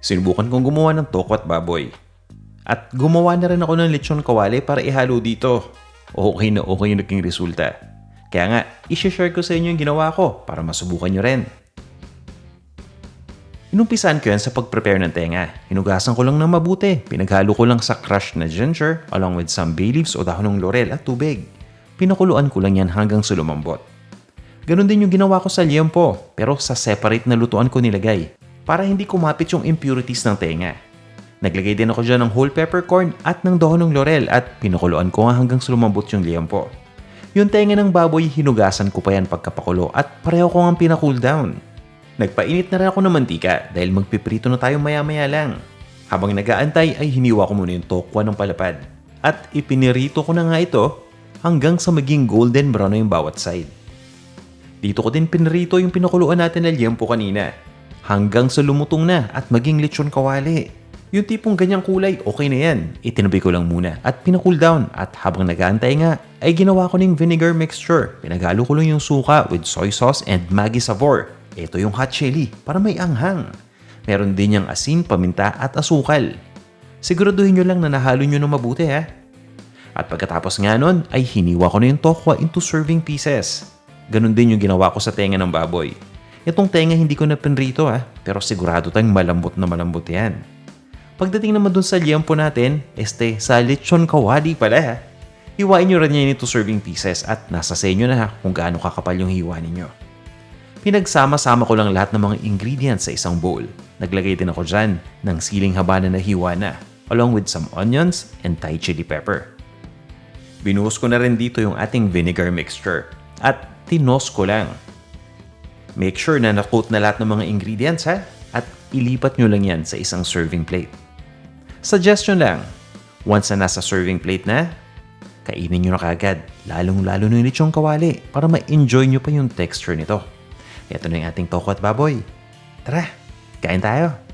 Sinubukan kong gumawa ng toko at baboy. At gumawa na rin ako ng lechon kawali para ihalo dito. Okay na okay yung naging resulta. Kaya nga, isi-share ko sa inyo yung ginawa ko para masubukan nyo rin. Inumpisan ko yan sa pag-prepare ng tenga. Hinugasan ko lang ng mabuti. Pinaghalo ko lang sa crushed na ginger along with some bay leaves o dahon ng laurel at tubig. Pinakuluan ko lang yan hanggang sa lumambot. Ganon din yung ginawa ko sa liempo pero sa separate na lutuan ko nilagay para hindi kumapit yung impurities ng tenga. Naglagay din ako dyan ng whole peppercorn at ng dahon ng laurel at pinakuluan ko nga hanggang sa lumambot yung liempo. Yung tenga ng baboy, hinugasan ko pa yan pagkapakulo at pareho ko nga pinacool down. Nagpainit na rin ako ng mantika dahil magpiprito na tayo maya-maya lang. Habang nag-aantay ay hiniwa ko muna yung tokwa ng palapad. At ipinirito ko na nga ito hanggang sa maging golden brown na yung bawat side. Dito ko din pinirito yung pinakuluan natin na liempo kanina. Hanggang sa lumutong na at maging lechon kawali. Yung tipong ganyang kulay, okay na yan. Itinabi ko lang muna at pinacool down. At habang nag-aantay nga, ay ginawa ko ng vinegar mixture. Pinaghalo ko lang yung suka with soy sauce and Maggi Sabor. Ito yung hot chili para may anghang. Meron din yung asin, paminta at asukal. Siguraduhin nyo lang na nahalo nyo ng mabuti ha. At pagkatapos nga nun ay hiniwa ko na yung tokwa into serving pieces. Ganon din yung ginawa ko sa tenga ng baboy. Itong tenga hindi ko na pinrito ha, pero sigurado tayong malambot na malambot yan. Pagdating naman dun sa liempo natin, sa lechon kawali pala ha. Hiwain nyo rin yan into serving pieces at nasa sa inyo na ha kung gaano kakapal yung hiwa ninyo. Pinagsama-sama ko lang lahat ng mga ingredients sa isang bowl. Naglagay din ako dyan ng siling haba na nahiwa na, along with some onions and Thai chili pepper. Binuhos ko na rin dito yung ating vinegar mixture at tinos ko lang. Make sure na na-coat na lahat ng mga ingredients ha at ilipat nyo lang yan sa isang serving plate. Suggestion lang, once na nasa serving plate na, kainin nyo na kagad, lalong-lalo na yung lechong kawali para ma-enjoy nyo pa yung texture nito. Ito na yung ating toko at baboy. Tara, kain tayo!